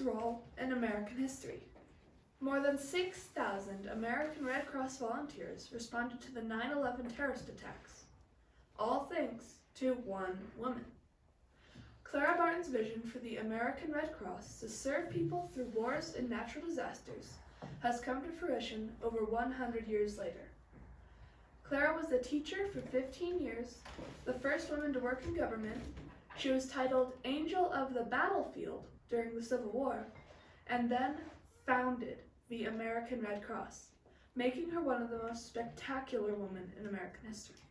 Clara's role in American history. More than 6,000 American Red Cross volunteers responded to the 9/11 terrorist attacks, all thanks to one woman. Clara Barton's vision for the American Red Cross to serve people through wars and natural disasters has come to fruition over 100 years later. Clara was a teacher for 15 years, the first woman to work in government. She was titled Angel of the Battlefield during the Civil War, and then founded the American Red Cross, making her one of the most spectacular women in American history.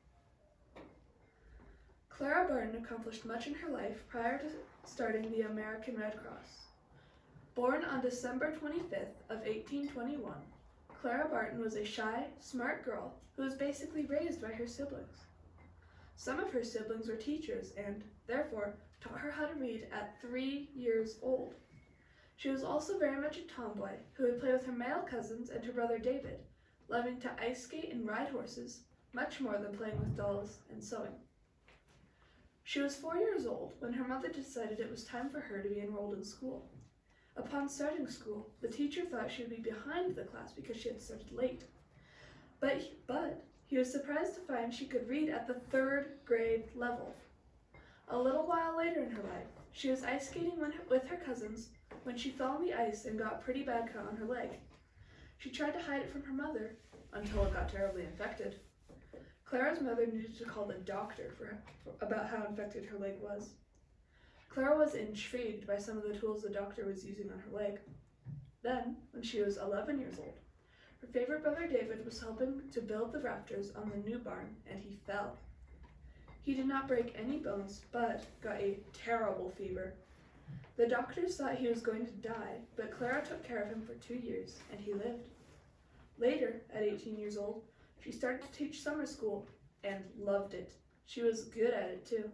Clara Barton accomplished much in her life prior to starting the American Red Cross. Born on December 25th of 1821, Clara Barton was a shy, smart girl who was basically raised by her siblings. Some of her siblings were teachers and, therefore, taught her how to read at 3 years old. She was also very much a tomboy who would play with her male cousins and her brother David, loving to ice skate and ride horses, much more than playing with dolls and sewing. She was 4 years old when her mother decided it was time for her to be enrolled in school. Upon starting school, the teacher thought she would be behind the class because she had started late. But he was surprised to find she could read at the 3rd grade level. A little while later in her life, she was ice skating with her cousins when she fell on the ice and got a pretty bad cut on her leg. She tried to hide it from her mother until it got terribly infected. Clara's mother needed to call the doctor about how infected her leg was. Clara was intrigued by some of the tools the doctor was using on her leg. Then, when she was 11 years old, her favorite brother David was helping to build the rafters on the new barn, and he fell. He did not break any bones, but got a terrible fever. The doctors thought he was going to die, but Clara took care of him for 2 years, and he lived. Later, at 18 years old, she started to teach summer school and loved it. She was good at it too.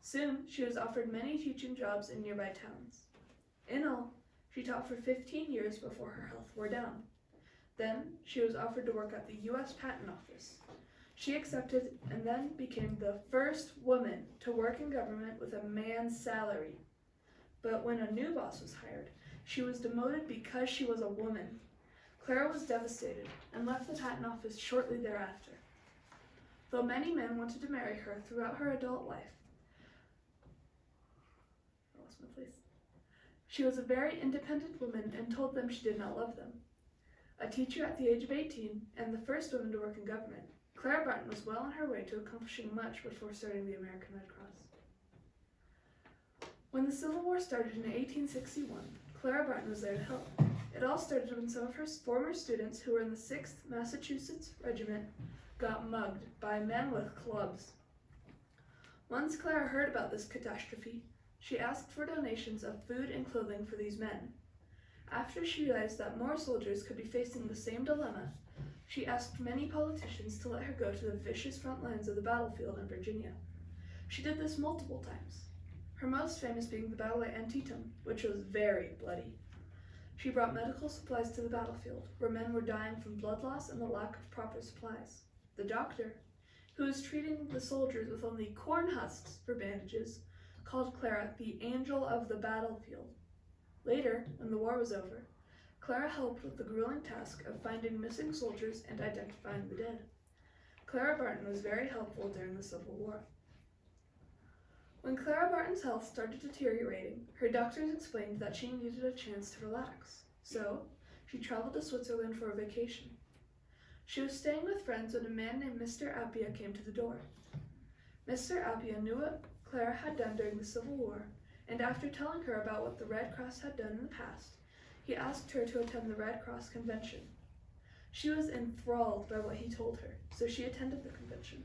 Soon, she was offered many teaching jobs in nearby towns. In all, she taught for 15 years before her health wore down. Then, she was offered to work at the U.S. Patent Office. She accepted and then became the first woman to work in government with a man's salary. But when a new boss was hired, she was demoted because she was a woman. Clara was devastated and left the Patent Office shortly thereafter. Though many men wanted to marry her throughout her adult life, she was a very independent woman and told them she did not love them. A teacher at the age of 18 and the first woman to work in government, Clara Barton was well on her way to accomplishing much before starting the American Red Cross. When the Civil War started in 1861, Clara Barton was there to help. It all started when some of her former students who were in the 6th Massachusetts Regiment got mugged by men with clubs. Once Clara heard about this catastrophe, she asked for donations of food and clothing for these men. After she realized that more soldiers could be facing the same dilemma, she asked many politicians to let her go to the vicious front lines of the battlefield in Virginia. She did this multiple times, her most famous being the battle at Antietam, which was very bloody. She brought medical supplies to the battlefield, where men were dying from blood loss and the lack of proper supplies. The doctor, who was treating the soldiers with only corn husks for bandages, called Clara the Angel of the Battlefield. Later, when the war was over, Clara helped with the grueling task of finding missing soldiers and identifying the dead. Clara Barton was very helpful during the Civil War. When Clara Barton's health started deteriorating, her doctors explained that she needed a chance to relax, so she traveled to Switzerland for a vacation. She was staying with friends when a man named Mr. Appia came to the door. Mr. Appia knew what Clara had done during the Civil War, and after telling her about what the Red Cross had done in the past, he asked her to attend the Red Cross convention. She was enthralled by what he told her, so she attended the convention.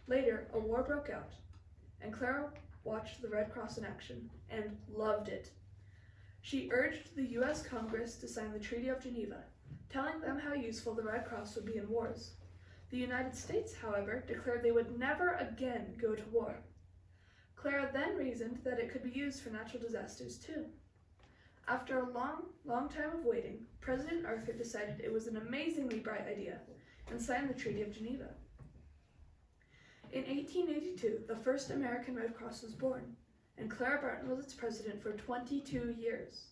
Later, a war broke out, and Clara watched the Red Cross in action and loved it. She urged the U.S. Congress to sign the Treaty of Geneva, telling them how useful the Red Cross would be in wars. The United States, however, declared they would never again go to war. Clara then reasoned that it could be used for natural disasters too. After a long time of waiting, President Arthur decided it was an amazingly bright idea and signed the Treaty of Geneva. In 1882, the first American Red Cross was born, and Clara Barton was its president for 22 years.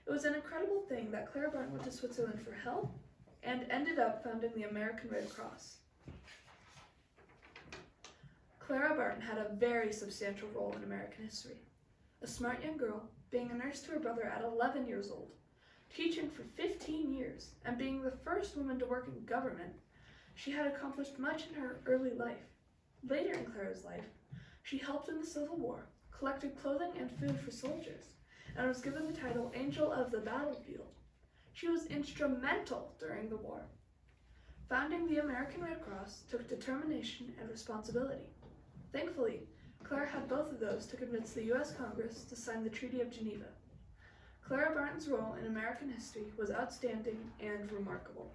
It was an incredible thing that Clara Barton went to Switzerland for help and ended up founding the American Red Cross. Clara Barton had a very substantial role in American history. A smart young girl, being a nurse to her brother at 11 years old, teaching for 15 years, and being the first woman to work in government, she had accomplished much in her early life. Later in Clara's life, she helped in the Civil War, collected clothing and food for soldiers, and was given the title Angel of the Battlefield. She was instrumental during the war. Founding the American Red Cross took determination and responsibility. Thankfully, Clara had both of those to convince the U.S. Congress to sign the Treaty of Geneva. Clara Barton's role in American history was outstanding and remarkable.